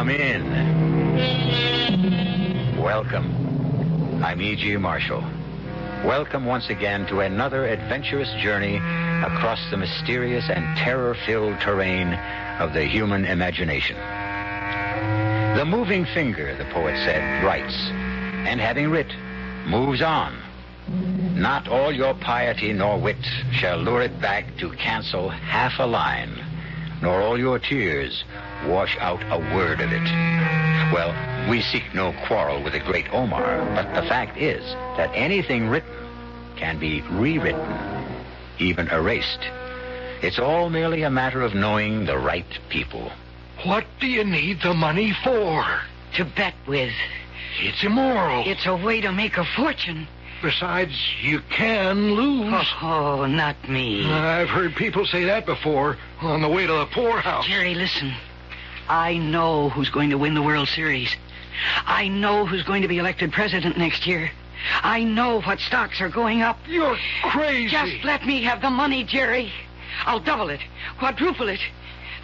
Come in. Welcome. I'm E.G. Marshall. Welcome once again to another adventurous journey across the mysterious and terror-filled terrain of the human imagination. The moving finger, the poet said, writes, and having writ, moves on. Not all your piety nor wit shall lure it back to cancel half a line, nor all your tears wash out a word of it. Well, we seek no quarrel with the great Omar, but the fact is that anything written can be rewritten, even erased. It's all merely a matter of knowing the right people. What do you need the money for? To bet with. It's immoral. It's a way to make a fortune. Besides, you can lose. Oh, not me. I've heard people say that before, on the way to the poorhouse. Jerry, listen. I know who's going to win the World Series. I know who's going to be elected president next year. I know what stocks are going up. You're crazy. Just let me have the money, Jerry. I'll double it, quadruple it.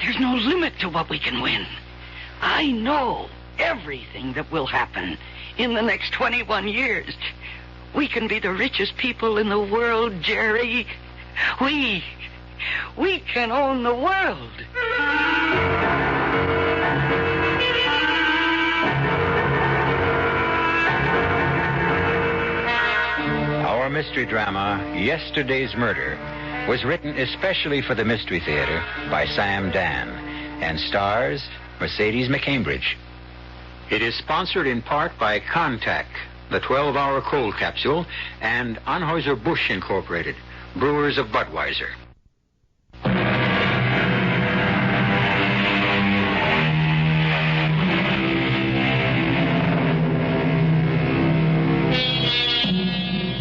There's no limit to what we can win. I know everything that will happen in the next 21 years. We can be the richest people in the world, Jerry. We can own the world. Our mystery drama, Yesterday's Murder, was written especially for the Mystery Theater by Sam Dan and stars Mercedes McCambridge. It is sponsored in part by Contac, the 12-hour cold capsule, and Anheuser-Busch Incorporated, brewers of Budweiser.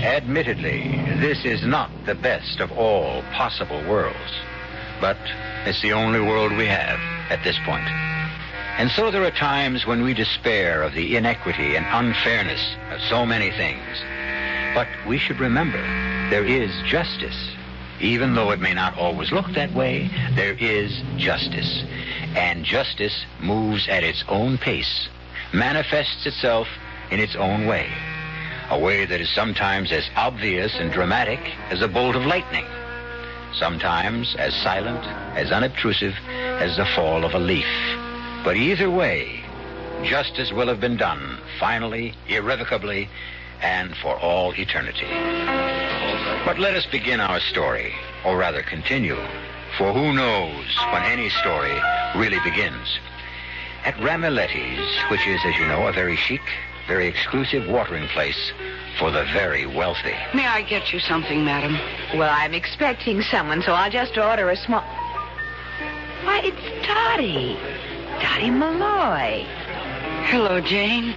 Admittedly, this is not the best of all possible worlds, but it's the only world we have at this point. And so there are times when we despair of the inequity and unfairness of so many things. But we should remember there is justice. Even though it may not always look that way, there is justice. And justice moves at its own pace, manifests itself in its own way. A way that is sometimes as obvious and dramatic as a bolt of lightning. Sometimes as silent, as unobtrusive as the fall of a leaf. But either way, justice will have been done, finally, irrevocably, and for all eternity. But let us begin our story, or rather continue, for who knows when any story really begins. At Ramelletti's, which is, as you know, a very chic, very exclusive watering place for the very wealthy. May I get you something, madam? Well, I'm expecting someone, so I'll just order a small... Why, it's Dottie. Dottie Malloy. Hello, Jane.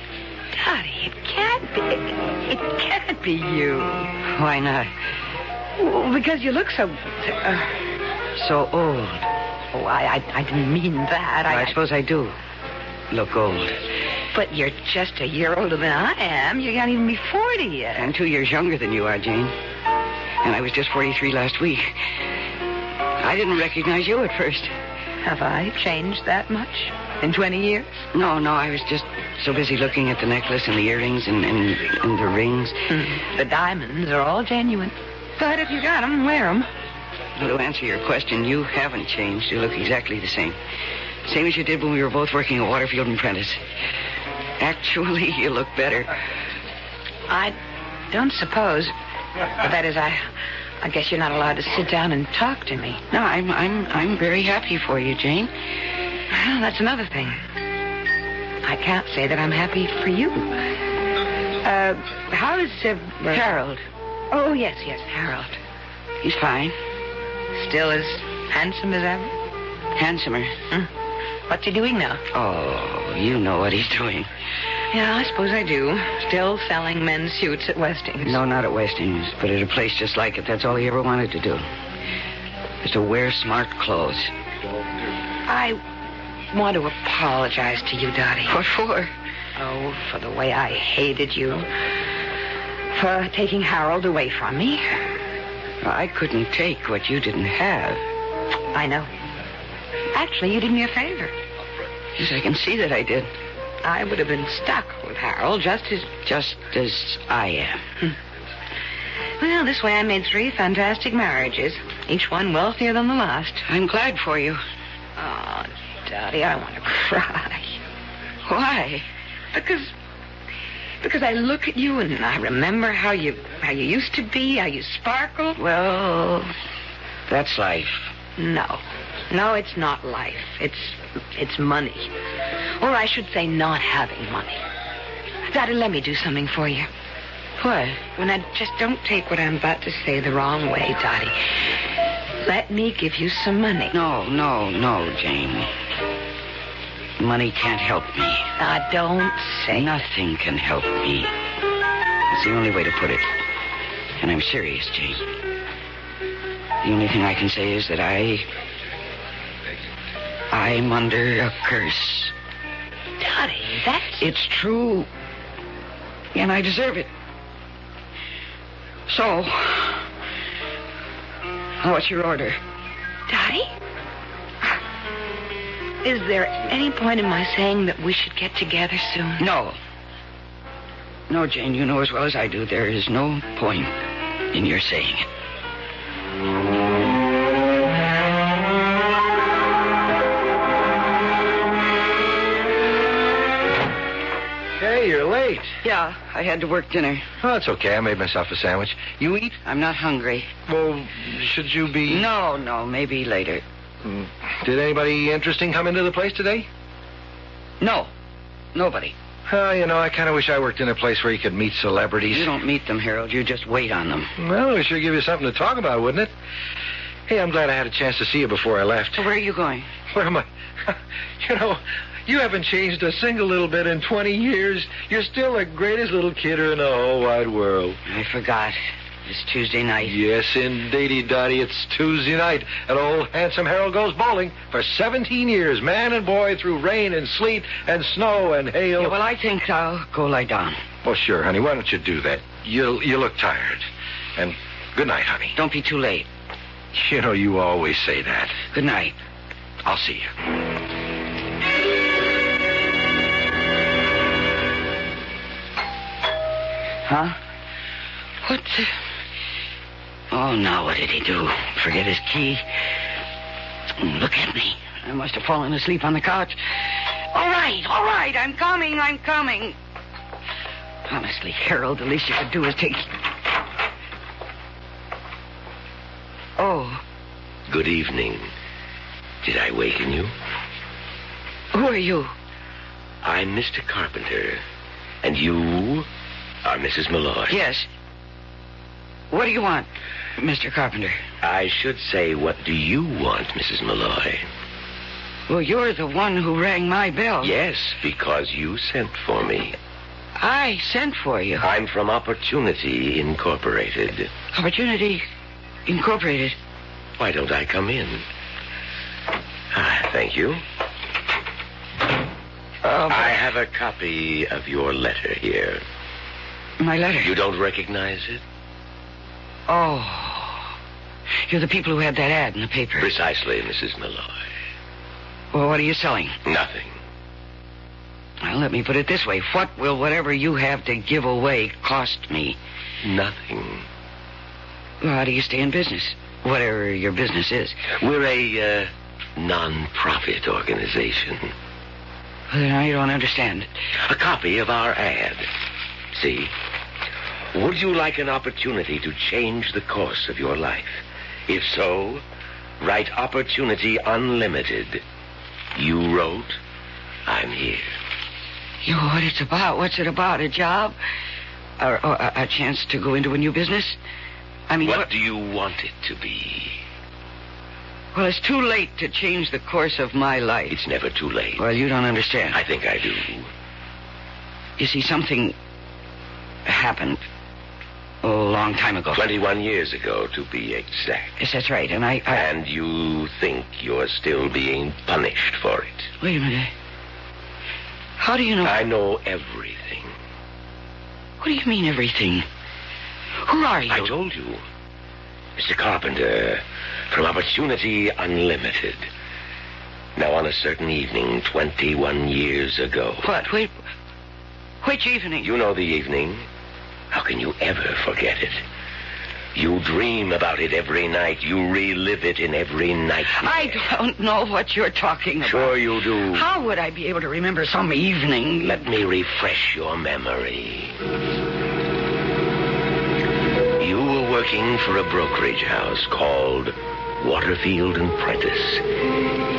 Dottie, it can't be you. Why not? Well, because you look so old. Oh, I didn't mean that. I suppose I do look old. But you're just a year older than I am. You can't even be 40 yet. I'm 2 years younger than you are, Jane. And I was just 43 last week. I didn't recognize you at first. Have I changed that much in 20 years? No, I was just so busy looking at the necklace and the earrings and the rings. The diamonds are all genuine. But if you got them, wear them. Well, to answer your question, you haven't changed. You look exactly the same. Same as you did when we were both working at Waterfield and Prentice. Actually, you look better. I don't suppose. That is, I guess you're not allowed to sit down and talk to me. No, I'm very happy for you, Jane. Well, that's another thing. I can't say that I'm happy for you. How's Harold? Oh, yes, Harold. He's fine. Still as handsome as ever? Handsomer. What's he doing now? Oh, you know what he's doing. Yeah, I suppose I do. Still selling men's suits at Westing's. No, not at Westing's, but at a place just like it. That's all he ever wanted to do. Is to wear smart clothes. I want to apologize to you, Dottie. What for? Oh, for the way I hated you. For taking Harold away from me. I couldn't take what you didn't have. I know. Actually, you did me a favor. Yes, I can see that I did. I would have been stuck with Harold just as... Just as I am. Well, this way I made 3 fantastic marriages, each one wealthier than the last. I'm glad for you. Oh, Dottie, I want to cry. Why? Because I look at you and I remember how you used to be, how you sparkled. Well, that's life. No, it's not life. It's money. Or I should say not having money. Dottie, let me do something for you. What? Well, now, just don't take what I'm about to say the wrong way, Dottie. Let me give you some money. No, Jane. Money can't help me. Don't say. Nothing can help me. That's the only way to put it. And I'm serious, Jane. The only thing I can say is that I'm under a curse. Dottie, It's true. And I deserve it. So, what's your order? Dottie? Is there any point in my saying that we should get together soon? No. No, Jane, you know as well as I do, there is no point in your saying it. Hey, you're late. Yeah, I had to work dinner. Oh, it's okay. I made myself a sandwich. You eat? I'm not hungry. Well, should you be... No, maybe later. Did anybody interesting come into the place today? No, nobody. I kind of wish I worked in a place where you could meet celebrities. You don't meet them, Harold. You just wait on them. Well, it would sure give you something to talk about, wouldn't it? Hey, I'm glad I had a chance to see you before I left. Where are you going? Where am I? You haven't changed a single little bit in 20 years. You're still the greatest little kidder in the whole wide world. I forgot. It's Tuesday night. Yes, indeedy, Dottie. It's Tuesday night, and old handsome Harold goes bowling for 17 years, man and boy, through rain and sleet and snow and hail. Yeah, well, I think I'll go lie down. Well, sure, honey. Why don't you do that? You look tired. And good night, honey. Don't be too late. You always say that. Good night. I'll see you. Huh? What the... Oh, now what did he do? Forget his key? Look at me. I must have fallen asleep on the couch. All right. I'm coming. Honestly, Harold, the least you could do is take... Oh. Good evening. Did I waken you? Who are you? I'm Mr. Carpenter. And you are Mrs. Malloy. Yes. What do you want, Mr. Carpenter? I should say, what do you want, Mrs. Malloy? Well, you're the one who rang my bell. Yes, because you sent for me. I sent for you. I'm from Opportunity Incorporated. Opportunity Incorporated? Why don't I come in? Thank you. I have a copy of your letter here. My letter? You don't recognize it? Oh. You're the people who had that ad in the paper. Precisely, Mrs. Malloy. Well, what are you selling? Nothing. Well, let me put it this way. What will whatever you have to give away cost me? Nothing. Well, how do you stay in business? Whatever your business is. We're a non-profit organization. Well, then I don't understand. A copy of our ad. See? Would you like an opportunity to change the course of your life? If so, write Opportunity Unlimited. You wrote, I'm here. You know what it's about? What's it about? A job? Or a chance to go into a new business? I mean, what do you want it to be? Well, it's too late to change the course of my life. It's never too late. Well, you don't understand. I think I do. You see, something happened a long time ago. 21 years ago, to be exact. Yes, that's right, and I... And you think you're still being punished for it? Wait a minute. How do you know... I know everything. What do you mean, everything? Who are you? I told you. Mr. Carpenter, from Opportunity Unlimited. Now, on a certain evening, 21 years ago. What? Wait. Which evening? You know the evening. How can you ever forget it? You dream about it every night. You relive it in every nightmare. I don't know what you're talking about. Sure you do. How would I be able to remember some evening? Let me refresh your memory. You were working for a brokerage house called Waterfield and Prentice.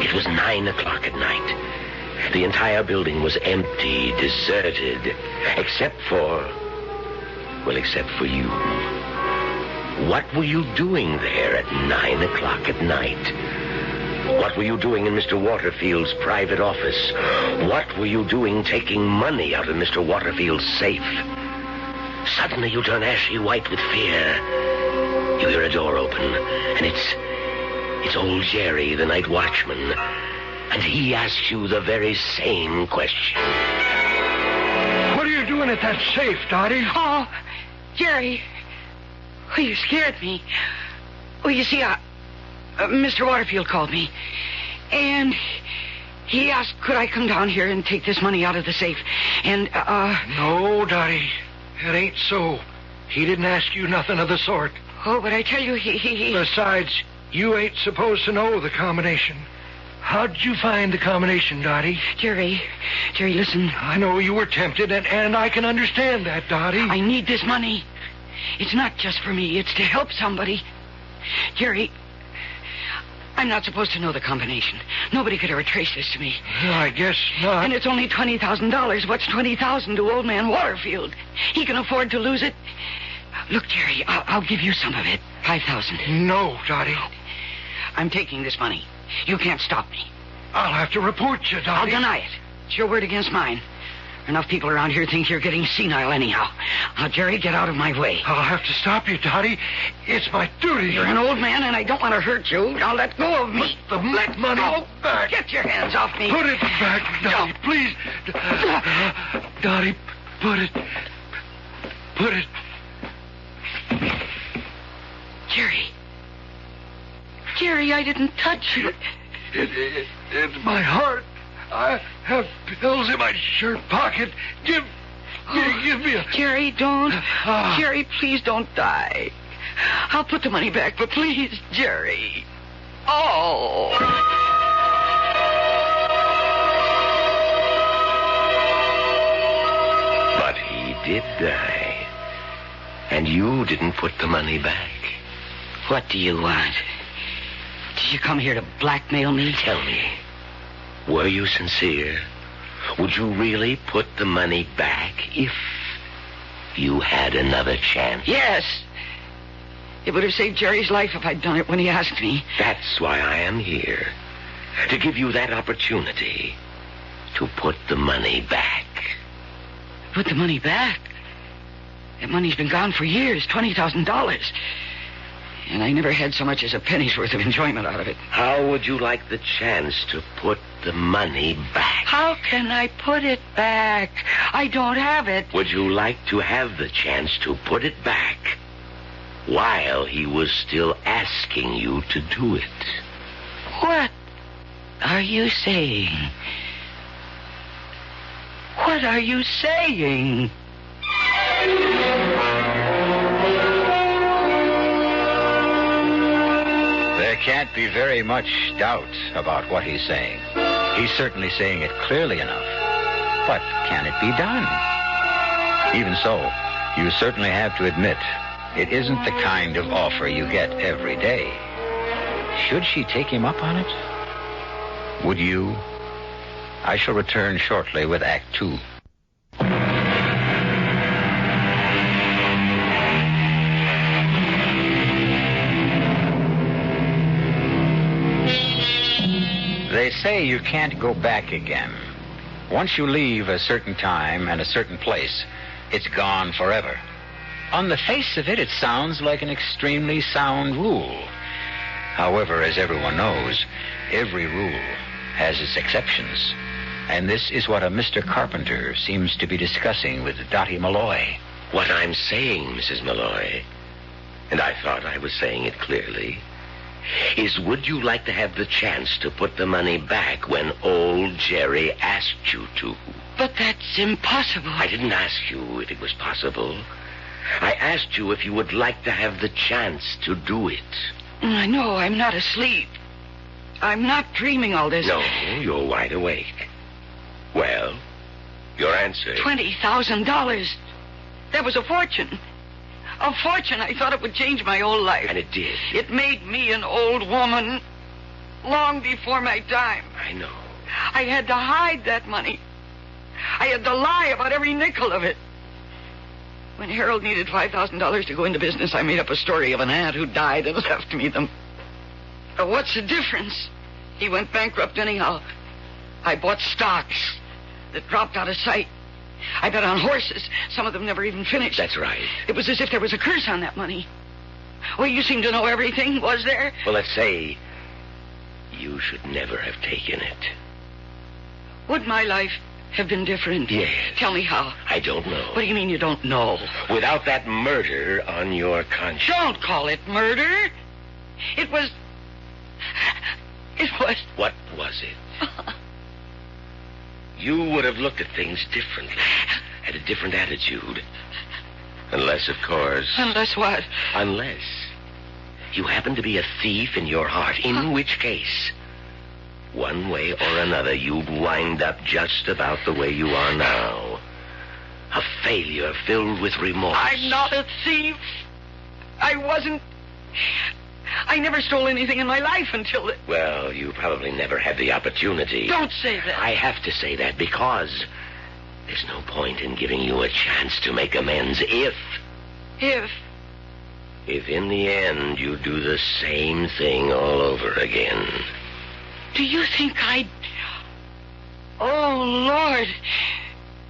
It was 9 o'clock at night. The entire building was empty, deserted, except for you. What were you doing there at 9 o'clock at night? What were you doing in Mr. Waterfield's private office? What were you doing taking money out of Mr. Waterfield's safe? Suddenly you turn ashy white with fear. You hear a door open, and it's old Jerry, the night watchman. And he asks you the very same question. What are you doing at that safe, Dottie? Oh, Jerry. Oh, you scared me. Well, you see, Mr. Waterfield called me. And he asked, could I come down here and take this money out of the safe? And, No, Dottie. It ain't so. He didn't ask you nothing of the sort. Oh, but I tell you, he... Besides, you ain't supposed to know the combination. How'd you find the combination, Dottie? Jerry, listen. I know you were tempted, and I can understand that, Dottie. I need this money. It's not just for me. It's to help somebody. Jerry, I'm not supposed to know the combination. Nobody could ever trace this to me. Well, I guess not. And it's only $20,000. What's $20,000 to old man Waterfield? He can afford to lose it. Look, Jerry, I'll give you some of it. $5,000. No, Dottie. I'm taking this money. You can't stop me. I'll have to report you, Dottie. I'll deny it. It's your word against mine. Enough people around here think you're getting senile anyhow. Now, Jerry, get out of my way. I'll have to stop you, Dottie. It's my duty. You're an old man, and I don't want to hurt you. Now, let go of me. Put the money back. Get your hands off me. Put it back, Dottie, please. Dottie, put it. Jerry, I didn't touch you. It's my heart. I have pills in my shirt pocket. Give me a... Jerry, don't. Jerry, please don't die. I'll put the money back, but please, Jerry. Oh. But he did die. And you didn't put the money back. What do you want? Did you come here to blackmail me? Tell me, were you sincere? Would you really put the money back if you had another chance? Yes. It would have saved Jerry's life if I'd done it when he asked me. That's why I am here. To give you that opportunity to put the money back. Put the money back? That money's been gone for years, $20,000. And I never had so much as a penny's worth of enjoyment out of it. How would you like the chance to put the money back? How can I put it back? I don't have it. Would you like to have the chance to put it back while he was still asking you to do it? What are you saying? What are you saying? There can't be very much doubt about what he's saying. He's certainly saying it clearly enough. But can it be done? Even so, you certainly have to admit it isn't the kind of offer you get every day. Should she take him up on it? Would you? I shall return shortly with Act 2. They say you can't go back again. Once you leave a certain time and a certain place, it's gone forever. On the face of it, it sounds like an extremely sound rule. However, as everyone knows, every rule has its exceptions. And this is what a Mr. Carpenter seems to be discussing with Dottie Malloy. What I'm saying, Mrs. Malloy, and I thought I was saying it clearly, is would you like to have the chance to put the money back when old Jerry asked you to? But that's impossible. I didn't ask you if it was possible. I asked you if you would like to have the chance to do it. I know, I'm not asleep. I'm not dreaming all this. No, you're wide awake. Well, your answer? $20,000. That was a fortune. A fortune. I thought it would change my whole life. And it did. It made me an old woman long before my time. I know. I had to hide that money. I had to lie about every nickel of it. When Harold needed $5,000 to go into business, I made up a story of an aunt who died and left me them. But what's the difference? He went bankrupt anyhow. I bought stocks that dropped out of sight. I bet on horses. Some of them never even finished. That's right. It was as if there was a curse on that money. Well, you seem to know everything. Was there? Well, let's say you should never have taken it. Would my life have been different? Yes. Tell me how. I don't know. What do you mean you don't know? Without that murder on your conscience. Don't call it murder. It was... What was it? You would have looked at things differently, had a different attitude. Unless, of course... Unless what? Unless you happen to be a thief in your heart, in which case, one way or another, you'd wind up just about the way you are now. A failure filled with remorse. I'm not a thief. I wasn't... I never stole anything in my life until... Well, you probably never had the opportunity. Don't say that. I have to say that because there's no point in giving you a chance to make amends if in the end you do the same thing all over again. Do you think I'd... Oh, Lord.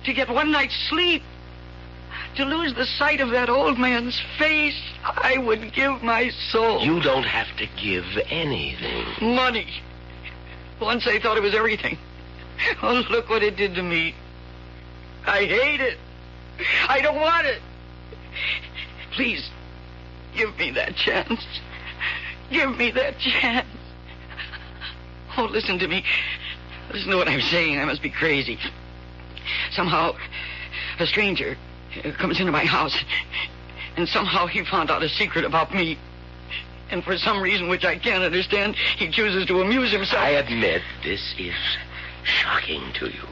To get one night's sleep. To lose the sight of that old man's face, I would give my soul. You don't have to give anything. Money. Once I thought it was everything. Oh, look what it did to me. I hate it. I don't want it. Please, give me that chance. Give me that chance. Oh, listen to me. Listen to what I'm saying. I must be crazy. Somehow, a stranger comes into my house, and somehow he found out a secret about me. And for some reason which I can't understand, he chooses to amuse himself. I admit this is shocking to you.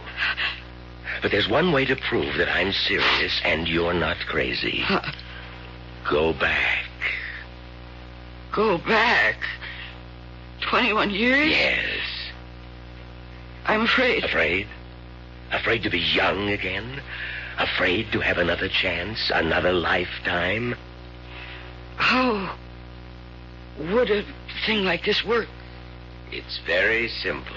But there's one way to prove that I'm serious and you're not crazy. Go back. Go back? 21 years? Yes. I'm afraid. Afraid? Afraid to be young again? Afraid to have another chance, another lifetime? How would a thing like this work? It's very simple.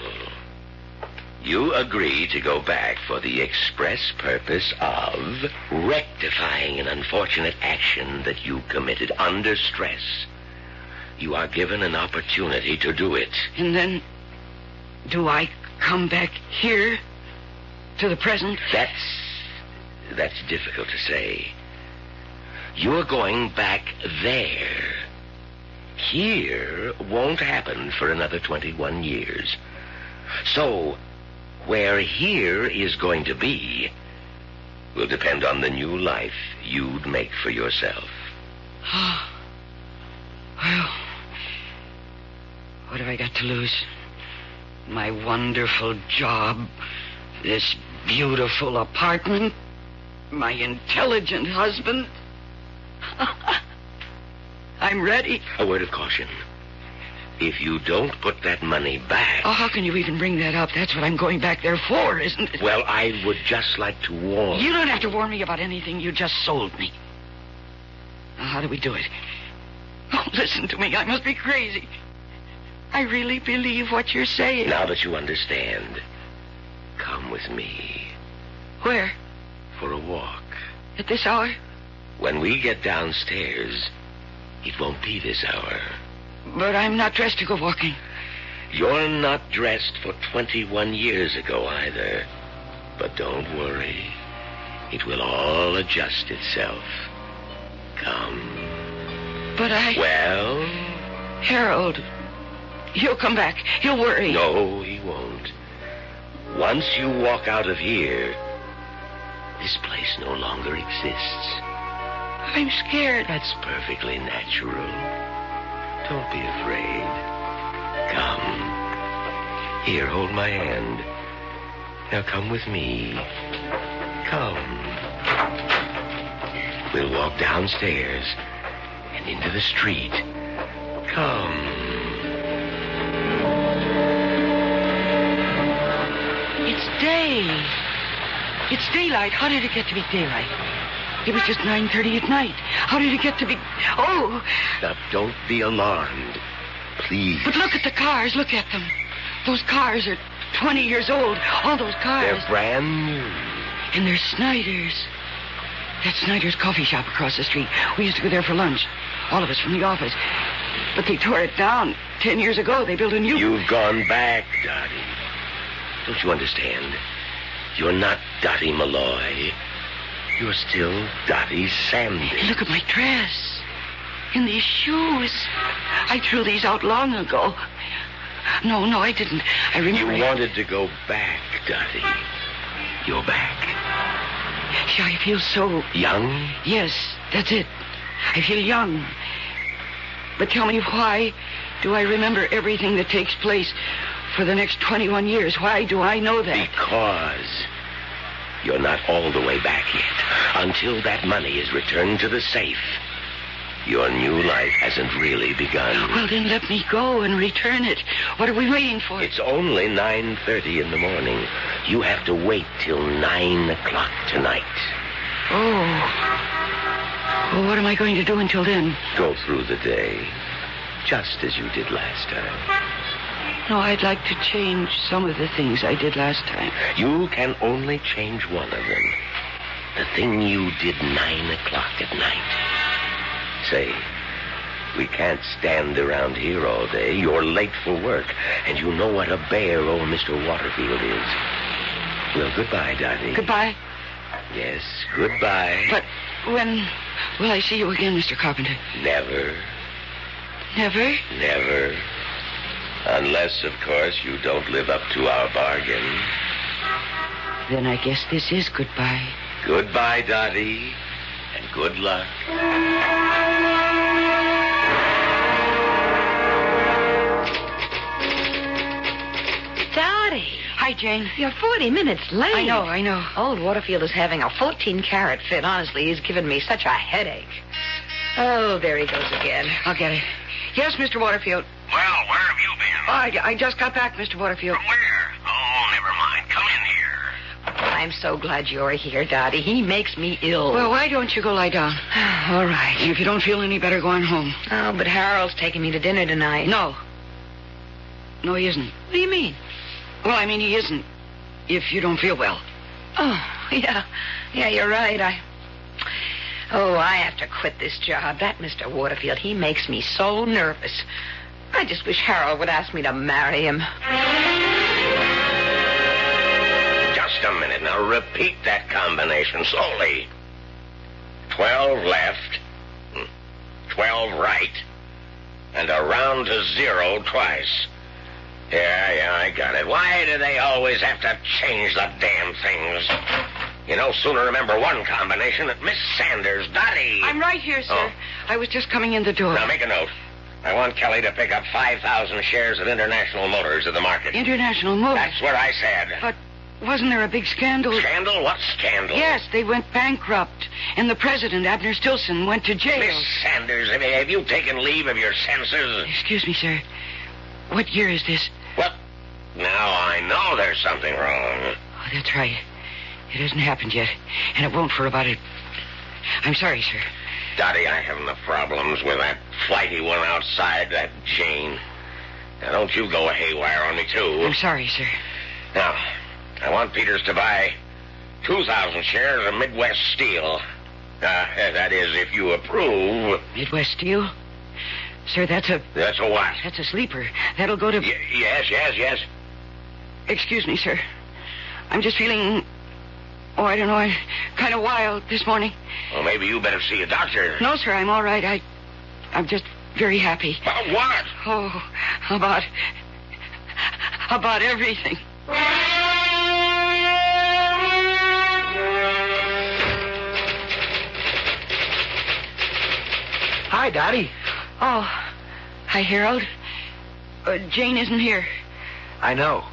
You agree to go back for the express purpose of rectifying an unfortunate action that you committed under stress. You are given an opportunity to do it. And then, do I come back here to the present? That's difficult to say. You're going back there. Here won't happen for another 21 years. So, where here is going to be will depend on the new life you'd make for yourself. Well, what have I got to lose? My wonderful job, this beautiful apartment, my intelligent husband. I'm ready. A word of caution. If you don't put that money back... Oh, how can you even bring that up? That's what I'm going back there for, isn't it? Well, I would just like to warn... You don't have to warn me about anything. You just sold me. Now, how do we do it? Oh, listen to me. I must be crazy. I really believe what you're saying. Now that you understand, come with me. Where? For a walk. At this hour? When we get downstairs, it won't be this hour. But I'm not dressed to go walking. You're not dressed for 21 years ago either. But don't worry. It will all adjust itself. Come. But Well? Harold, He'll come back. He'll worry. No, he won't. Once you walk out of here, this place no longer exists. I'm scared. That's perfectly natural. Don't be afraid. Come. Here, hold my hand. Now come with me. Come. We'll walk downstairs and into the street. Come. It's day. It's daylight. How did it get to be daylight? It was just 9:30 at night. How did it get to be... Oh! Now, don't be alarmed. Please. But look at the cars. Look at them. Those cars are 20 years old. All those cars. They're brand new. And they're Snyder's. That's Snyder's coffee shop across the street. We used to go there for lunch. All of us from the office. But they tore it down 10 years ago. They built a new... You've gone back, Dottie. Don't you understand? You're not Dottie Malloy. You're still Dottie Sanders. And look at my dress. And these shoes. I threw these out long ago. No, I didn't. I remember... You wanted to go back, Dottie. You're back. Yeah, I feel so... Young? Yes, that's it. I feel young. But tell me, why do I remember everything that takes place for the next 21 years? Why do I know that? Because you're not all the way back yet. Until that money is returned to the safe, your new life hasn't really begun. Well, then let me go and return it. What are we waiting for? It's only 9:30 in the morning. You have to wait till 9 o'clock tonight. Oh. Well, what am I going to do until then? Go through the day, just as you did last time. No, I'd like to change some of the things I did last time. You can only change one of them. The thing you did 9 o'clock at night. Say, we can't stand around here all day. You're late for work, and you know what a bear old Mr. Waterfield is. Well, goodbye, Dottie. Goodbye? Yes, goodbye. But when will I see you again, Mr. Carpenter? Never. Never? Never. Unless, of course, you don't live up to our bargain. Then I guess this is goodbye. Goodbye, Dottie, and good luck. Dottie. Hi, Jane. You're 40 minutes late. I know. Old Waterfield is having a 14-carat fit. Honestly, he's given me such a headache. Oh, there he goes again. I'll get it. Yes, Mr. Waterfield. Well, where have you been? I just got back, Mr. Waterfield. From where? Oh, never mind. Come in here. I'm so glad you're here, Dottie. He makes me ill. Well, why don't you go lie down? All right. And if you don't feel any better, go on home. Oh, but Harold's taking me to dinner tonight. No, he isn't. What do you mean? Well, I mean, he isn't. If you don't feel well. Oh, yeah. Yeah, you're right. I have to quit this job. That Mr. Waterfield, he makes me so nervous. I just wish Harold would ask me to marry him. Just a minute. Now repeat that combination slowly. 12 left, 12 right, and a round to 0 twice. Yeah, I got it. Why do they always have to change the damn things? You no sooner remember one combination than Miss Sanders, Dottie. I'm right here, sir. Oh. I was just coming in the door. Now make a note. I want Kelly to pick up 5,000 shares of International Motors at the market. International Motors? That's what I said. But wasn't there a big scandal? Scandal? What scandal? Yes, they went bankrupt. And the president, Abner Stillson, went to jail. Miss Sanders, have you taken leave of your senses? Excuse me, sir. What year is this? Well, now I know there's something wrong. Oh, that's right. It hasn't happened yet. And it won't for about I'm sorry, sir. Dottie, I have enough problems with that flighty one outside, that Jane. Now, don't you go haywire on me, too. I'm sorry, sir. Now, I want Peters to buy 2,000 shares of Midwest Steel. That is, if you approve. Midwest Steel? Sir, that's a what? That's a sleeper. That'll go to... Yes. Excuse me, sir. I'm just feeling... I don't know. I'm kind of wild this morning. Well, maybe you better see a doctor. No, sir, I'm all right. I'm just very happy. About what? Oh, about everything. Hi, Dottie. Oh, hi, Harold. Jane isn't here. I know.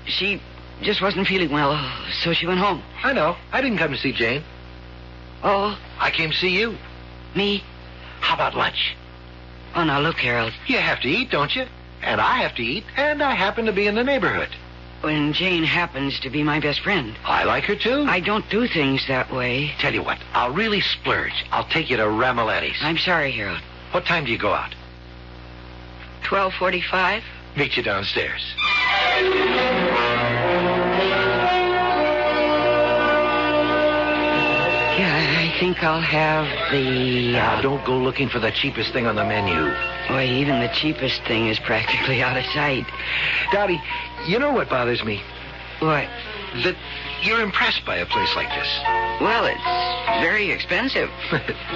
She just wasn't feeling well, so she went home. I know. I didn't come to see Jane. Oh, I came to see you. me? How about lunch? Oh, now look, Harold. You have to eat, don't you? And I have to eat, and I happen to be in the neighborhood. When Jane happens to be my best friend. I like her, too. I don't do things that way. Tell you what, I'll really splurge. I'll take you to Ramoletti's. I'm sorry, Harold. What time do you go out? 12:45? Meet you downstairs. Yeah, I think I'll have the... Now, don't go looking for the cheapest thing on the menu. Boy, even the cheapest thing is practically out of sight. Dottie, you know what bothers me? What? That you're impressed by a place like this. Well, it's very expensive.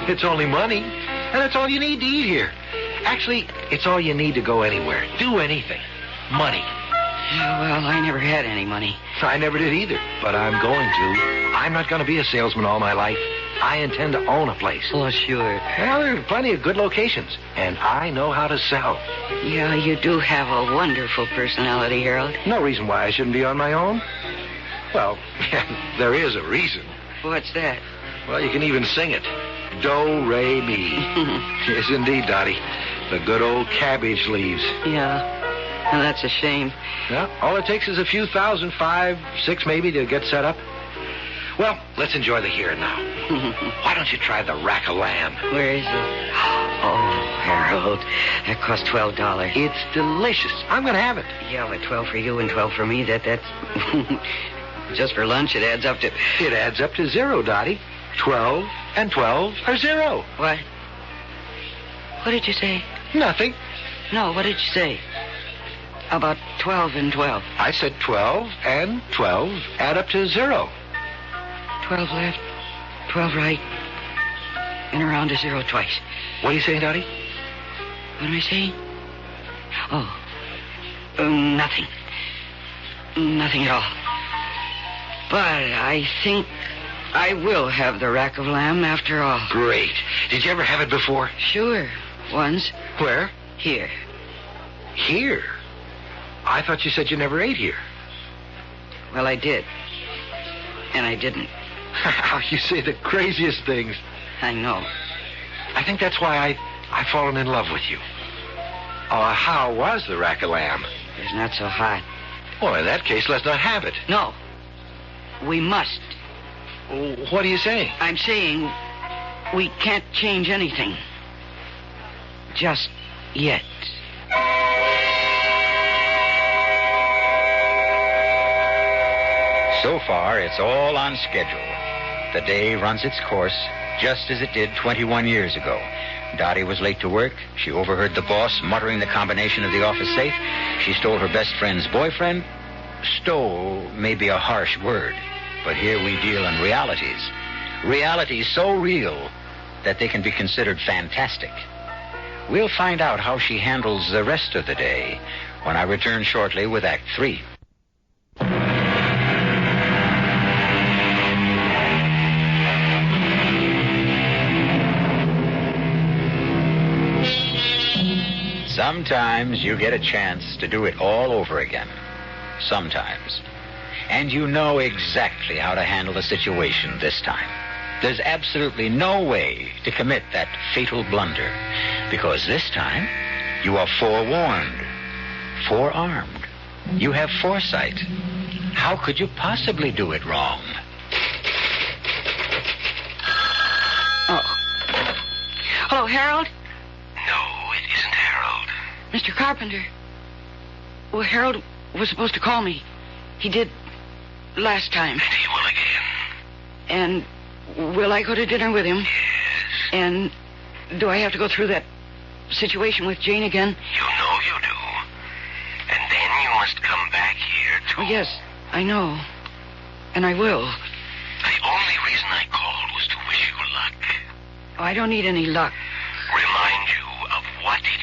It's only money, and it's all you need to eat here. Actually, it's all you need to go anywhere. Do anything. Money. Yeah, well, I never had any money. I never did either, but I'm going to. I'm not going to be a salesman all my life. I intend to own a place. Oh, sure. Well, there are plenty of good locations, and I know how to sell. Yeah, you do have a wonderful personality, Harold. No reason why I shouldn't be on my own. Well, there is a reason. What's that? Well, you can even sing it. Do, re, mi. Yes, indeed, Dottie. The good old cabbage leaves. Yeah. And that's a shame. Yeah, all it takes is a few thousand, 5, 6 maybe, to get set up. Well, let's enjoy the here and now. Why don't you try the rack of lamb? Where is it? Oh, Harold, that cost $12. It's delicious. I'm going to have it. Yeah, but 12 for you and 12 for me, that's... Just for lunch, it adds up to... It adds up to 0, Dottie. 12 and 12 are 0. What? What did you say? Nothing. No, what did you say? About 12 and 12. I said 12 and 12 add up to 0. 12 left, 12 right, and around to 0 twice. What are you saying, Dottie? What am I saying? Oh, nothing. Nothing at all. But I think I will have the rack of lamb after all. Great. Did you ever have it before? Sure, once. Where? Here. Here? I thought you said you never ate here. Well, I did. And I didn't. You say the craziest things. I know. I think that's why I've fallen in love with you. How was the rack of lamb? It's not so hot. Well, in that case, let's not have it. No. We must. What are you saying? I'm saying we can't change anything. Just yet. So far, it's all on schedule. The day runs its course, just as it did 21 years ago. Dottie was late to work. She overheard the boss muttering the combination of the office safe. She stole her best friend's boyfriend. Stole may be a harsh word, but here we deal in realities. Realities so real that they can be considered fantastic. We'll find out how she handles the rest of the day when I return shortly with Act 3. Sometimes you get a chance to do it all over again. Sometimes. And you know exactly how to handle the situation this time. There's absolutely no way to commit that fatal blunder. Because this time, you are forewarned, forearmed. You have foresight. How could you possibly do it wrong? Oh. Hello, Harold? No, it isn't Harold. Mr. Carpenter. Well, Harold was supposed to call me. He did last time. And he will again. And will I go to dinner with him? Yes. And do I have to go through that situation with Jane again? You know you do. And then you must come back here to... Oh, yes, I know. And I will. The only reason I called was to wish you luck. Oh, I don't need any luck. Remind you of what it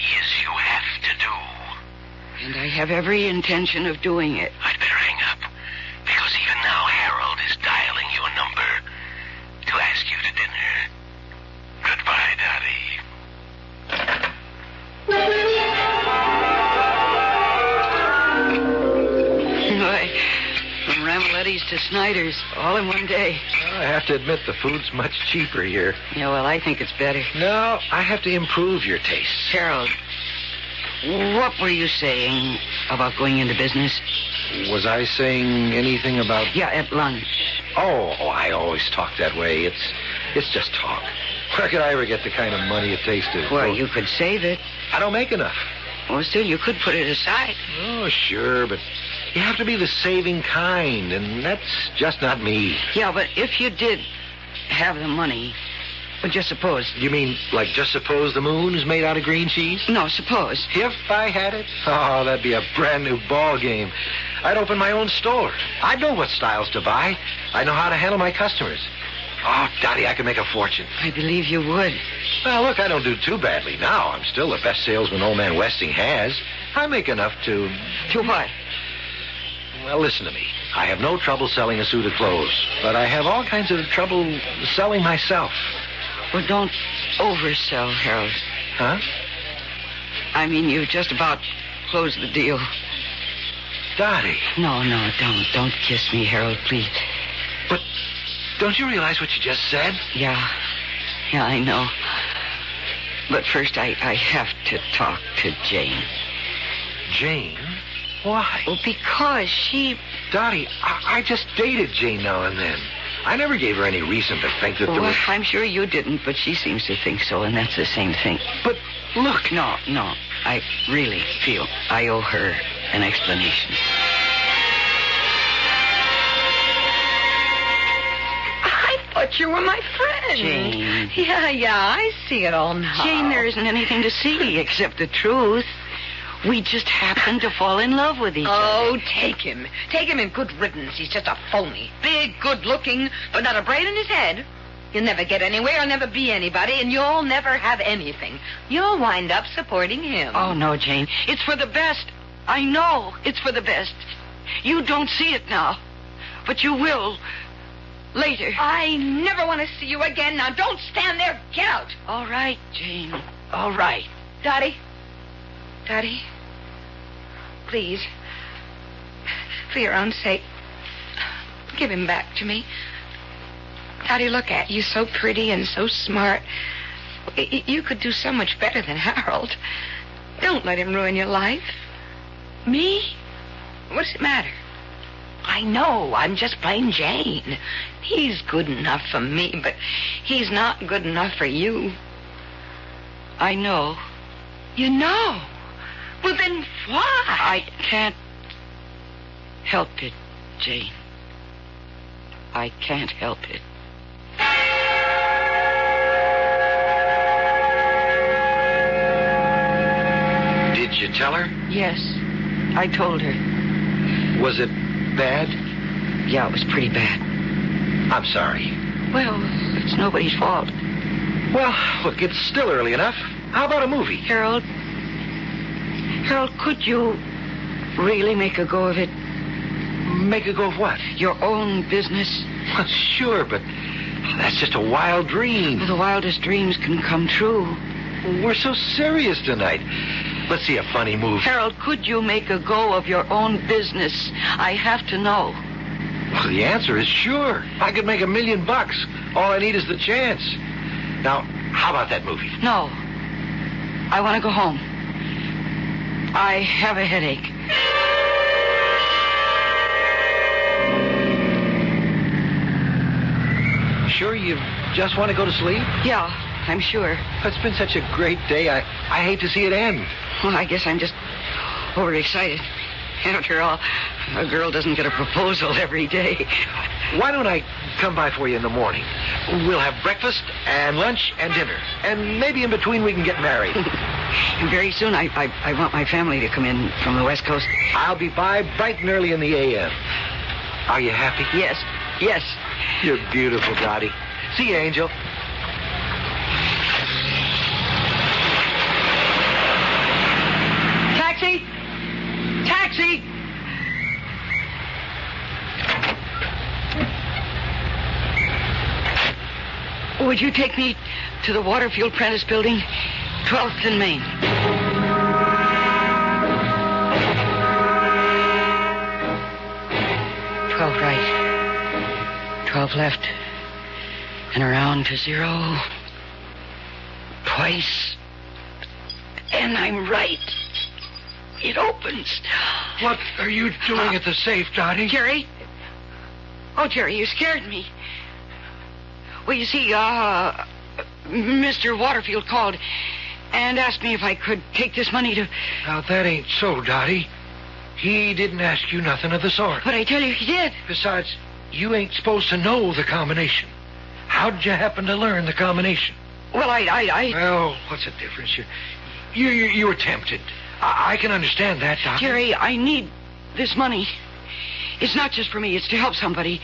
And I have every intention of doing it. I'd better hang up, because even now Harold is dialing your number to ask you to dinner. Goodbye, Dottie. Why, from Ramoletti's to Snyder's, all in one day. I have to admit the food's much cheaper here. Yeah, well, I think it's better. No, I have to improve your taste. Harold, what were you saying about going into business? Was I saying anything about... Yeah, at lunch. Oh, I always talk that way. It's just talk. Where could I ever get the kind of money it takes to... Well, you could save it. I don't make enough. Well, still, you could put it aside. Oh, sure, but you have to be the saving kind, and that's just not me. Yeah, but if you did have the money, well, just suppose. You mean, like, just suppose the moon's made out of green cheese? No, suppose. If I had it? Oh, that'd be a brand new ball game. I'd open my own store. I'd know what styles to buy. I know how to handle my customers. Oh, Dottie, I could make a fortune. I believe you would. Well, look, I don't do too badly now. I'm still the best salesman Old Man Westing has. I make enough to... To what? Well, listen to me. I have no trouble selling a suit of clothes, but I have all kinds of trouble selling myself. Well, don't oversell, Harold. Huh? I mean, you just about closed the deal. Dottie. No, don't. Don't kiss me, Harold, please. But don't you realize what you just said? Yeah, I know. But first, I have to talk to Jane. Jane? Why? Well, because she... Dottie, I just dated Jane now and then. I never gave her any reason to think that there Well, was... I'm sure you didn't, but she seems to think so, and that's the same thing. But look... No. I really feel I owe her an explanation. I thought you were my friend. Jane. Yeah, I see it all now. Jane, there isn't anything to see except the truth. We just happened to fall in love with each other. Oh, take him. Take him in good riddance. He's just a phony. Big, good-looking, but not a brain in his head. You'll never get anywhere, you'll never be anybody, and you'll never have anything. You'll wind up supporting him. Oh, no, Jane. It's for the best. I know it's for the best. You don't see it now, but you will later. I never want to see you again. Now, don't stand there. Get out. All right, Jane. All right. Dottie, please, for your own sake, give him back to me. Dottie, look at you, so pretty and so smart. You could do so much better than Harold. Don't let him ruin your life. Me? What's the matter? I know, I'm just plain Jane. He's good enough for me, but he's not good enough for you. I know. You know? Well, then why? I can't help it, Jane. I can't help it. Did you tell her? Yes, I told her. Was it bad? Yeah, it was pretty bad. I'm sorry. Well, it's nobody's fault. Well, look, it's still early enough. How about a movie? Harold, could you really make a go of it? Make a go of what? Your own business? Well, sure, but that's just a wild dream. Well, the wildest dreams can come true. We're so serious tonight. Let's see a funny movie. Harold, could you make a go of your own business? I have to know. Well, the answer is sure. I could make $1 million. All I need is the chance. Now, how about that movie? No. I want to go home. I have a headache. Sure you just want to go to sleep? Yeah, I'm sure. It's been such a great day. I hate to see it end. Well, I guess I'm just overexcited. After all, a girl doesn't get a proposal every day. Why don't I come by for you in the morning? We'll have breakfast and lunch and dinner. And maybe in between we can get married. And very soon I want my family to come in from the West Coast. I'll be by bright and early in the a.m. Are you happy? Yes. You're beautiful, Dottie. See you, Angel. Taxi! Would you take me to the Waterfield Prentice Building, 12th and Main? 12 right, 12 left, and around to 0. Twice, and I'm right. It opens. What are you doing at the safe, Dottie? Jerry? Oh, Jerry, you scared me. Well, you see, Mr. Waterfield called and asked me if I could take this money to... Now, that ain't so, Dottie. He didn't ask you nothing of the sort. But I tell you, he did. Besides, you ain't supposed to know the combination. How'd you happen to learn the combination? Well, I... Well, what's the difference? You were tempted. I can understand that, Dottie. Jerry, I need this money. It's not just for me. It's to help somebody.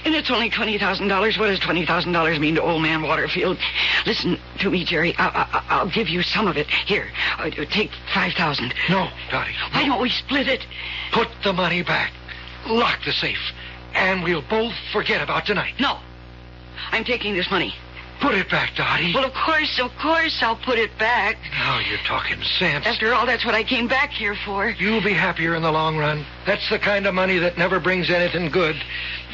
And it's only $20,000. What does $20,000 mean to old man Waterfield? Listen to me, Jerry. I'll give you some of it. Here, take $5,000. No, Dottie. No. Why don't we split it? Put the money back. Lock the safe. And we'll both forget about tonight. No. I'm taking this money. Put it back, Dottie. Well, of course, I'll put it back. Now you're talking sense. After all, that's what I came back here for. You'll be happier in the long run. That's the kind of money that never brings anything good.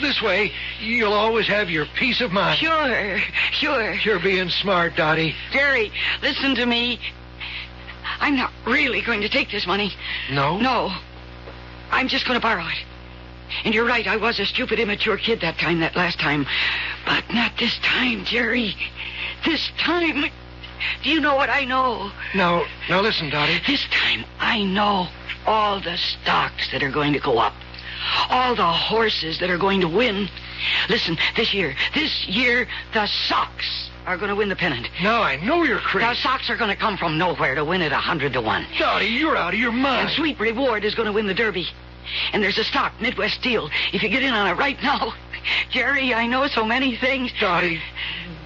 This way, you'll always have your peace of mind. Sure. You're being smart, Dottie. Jerry, listen to me. I'm not really going to take this money. No? No. I'm just going to borrow it. And you're right, I was a stupid, immature kid that last time. But not this time, Jerry. This time. Do you know what I know? Now listen, Dottie. This time, I know all the stocks that are going to go up. All the horses that are going to win. Listen, this year, the Sox are going to win the pennant. Now I know you're crazy. The Sox are going to come from nowhere to win it 100 to 1. Dottie, you're out of your mind. And Sweet Reward is going to win the Derby. And there's a stock, Midwest Steel. If you get in on it right now, Jerry, I know so many things. Dottie,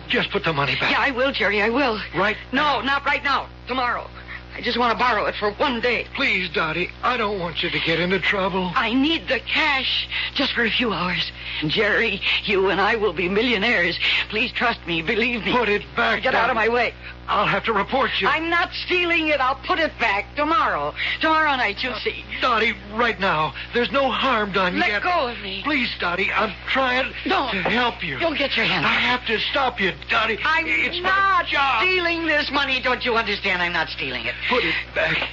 just put the money back. Yeah, I will, Jerry, I will. Right now? No, not right now. Tomorrow. I just want to borrow it for one day. Please, Dottie, I don't want you to get into trouble. I need the cash just for a few hours. Jerry, you and I will be millionaires. Please trust me, believe me. Put it back, Get Dottie. out of my way. I'll have to report you. I'm not stealing it. I'll put it back tomorrow. Tomorrow night, you'll see. Dottie, right now, there's no harm done yet. Let go of me. Please, Dottie, I'm trying to help you. Don't get your hand. I have to stop you, Dottie. It's my not job. stealing this money. Don't you understand? I'm not stealing it. Put it back.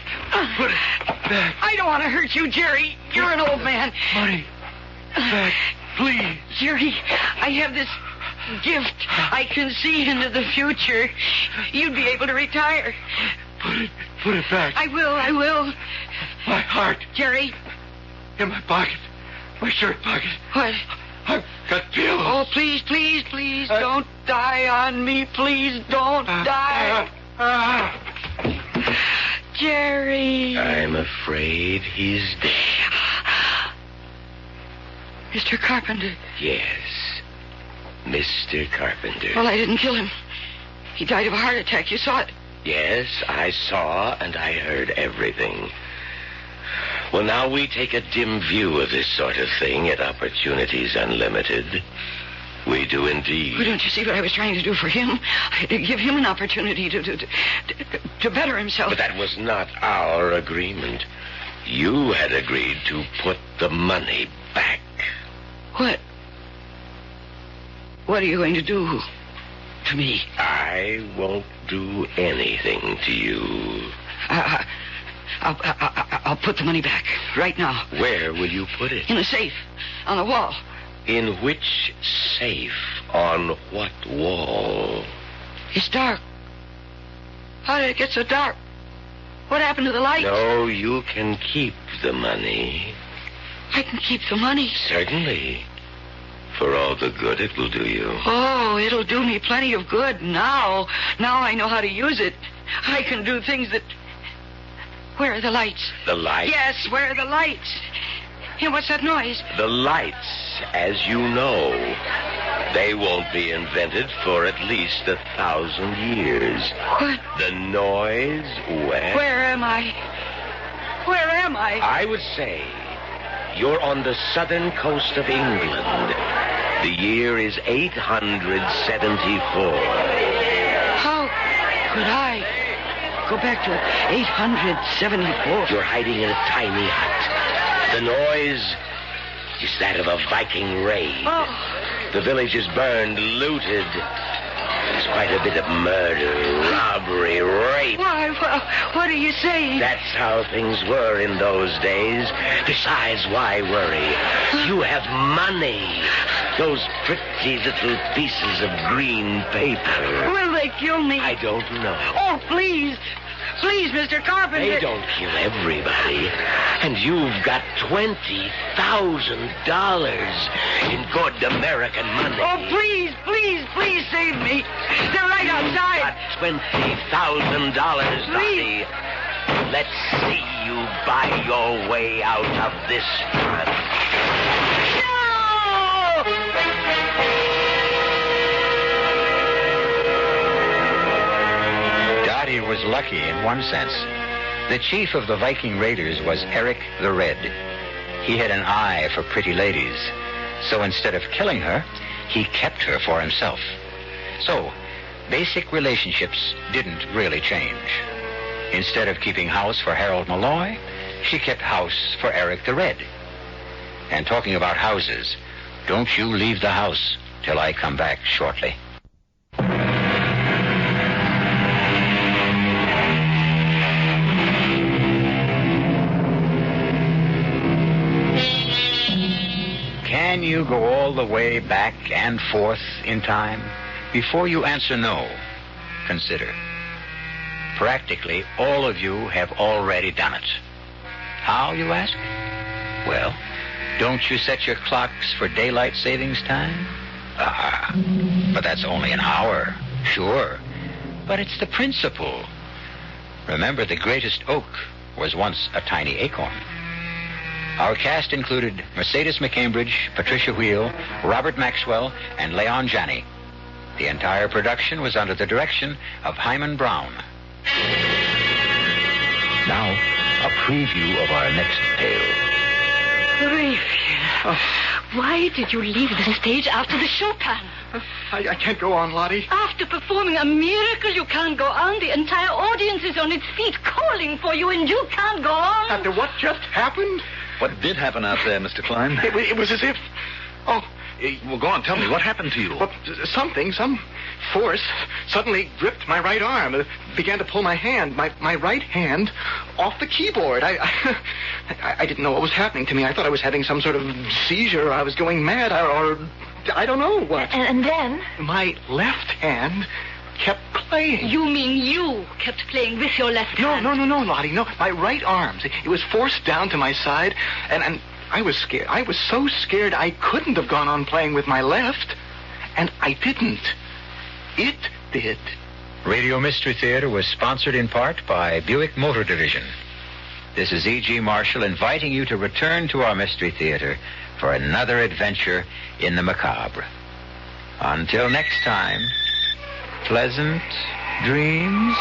Put it back. I don't want to hurt you, Jerry. You're an old man. Money back, please. Jerry, I have this gift. I can see into the future. You'd be able to retire. Put it back. I will. My heart. Jerry. In my pocket. My shirt pocket. What? I've got pillows. Oh, please, don't die on me. Please don't die. Jerry. I'm afraid he's dead. Mr. Carpenter. Yes, Mr. Carpenter. Well, I didn't kill him. He died of a heart attack. You saw it. Yes, I saw and I heard everything. Well, now we take a dim view of this sort of thing at Opportunities Unlimited. We do indeed. Well, don't you see what I was trying to do for him? I had to give him an opportunity to better himself. But that was not our agreement. You had agreed to put the money back. What are you going to do to me? I won't do anything to you. I'll put the money back right now. Where will you put it? In a safe on the wall. In which safe? On what wall? It's dark. How did it get so dark? What happened to the lights? No, you can keep the money. I can keep the money? Certainly. For all the good it will do you. Oh, it'll do me plenty of good now. Now I know how to use it. I can do things that... Where are the lights? The lights? Yes, where are the lights? Yeah, what's that noise? The lights, as you know, they won't be invented for at least 1,000 years. What? The noise, well... Where am I? Where am I? I would say you're on the southern coast of England. The year is 874. How could I go back to 874? You're hiding in a tiny hut. The noise is that of a Viking raid. Oh. The village is burned, looted. There's quite a bit of murder, robbery, rape. Why, what are you saying? That's how things were in those days. Besides, why worry? You have money. Those pretty little pieces of green paper. Will they kill me? I don't know. Oh, please. Please, Mr. Carpenter. They don't kill everybody. And you've got $20,000 in good American money. Oh, please, please, please save me. They're right outside. Got $20,000, Dottie. Let's see you buy your way out of this trap. Dottie was lucky in one sense. The chief of the Viking raiders was Eric the Red. He had an eye for pretty ladies. So instead of killing her, he kept her for himself. So, basic relationships didn't really change. Instead of keeping house for Harold Malloy, she kept house for Eric the Red. And talking about houses, don't you leave the house till I come back shortly. Can you go all the way back and forth in time? Before you answer no, consider. Practically all of you have already done it. How, you ask? Well, don't you set your clocks for daylight savings time? But that's only an hour, sure. But it's the principle. Remember, the greatest oak was once a tiny acorn. Our cast included Mercedes McCambridge, Patricia Wheel, Robert Maxwell, and Leon Janney. The entire production was under the direction of Hyman Brown. Now, a preview of our next tale. Raphael, why did you leave the stage after the Chopin? I can't go on, Lottie. After performing a miracle, you can't go on. The entire audience is on its feet calling for you, and you can't go on. After what just happened? What did happen out there, Mr. Klein? It was as if... Oh, Well, go on, tell me. What happened to you? well, some force suddenly gripped my right arm, began to pull my hand, my right hand, off the keyboard. I didn't know what was happening to me. I thought I was having some sort of seizure, or I was going mad, or I don't know what. And then? My left hand kept playing. You mean you kept playing with your left hand? No, Lottie, no. My right arm. It was forced down to my side, and I was scared. I was so scared I couldn't have gone on playing with my left, and I didn't. It did. Radio Mystery Theater was sponsored in part by Buick Motor Division. This is E.G. Marshall inviting you to return to our Mystery Theater for another adventure in the macabre. Until next time, pleasant dreams.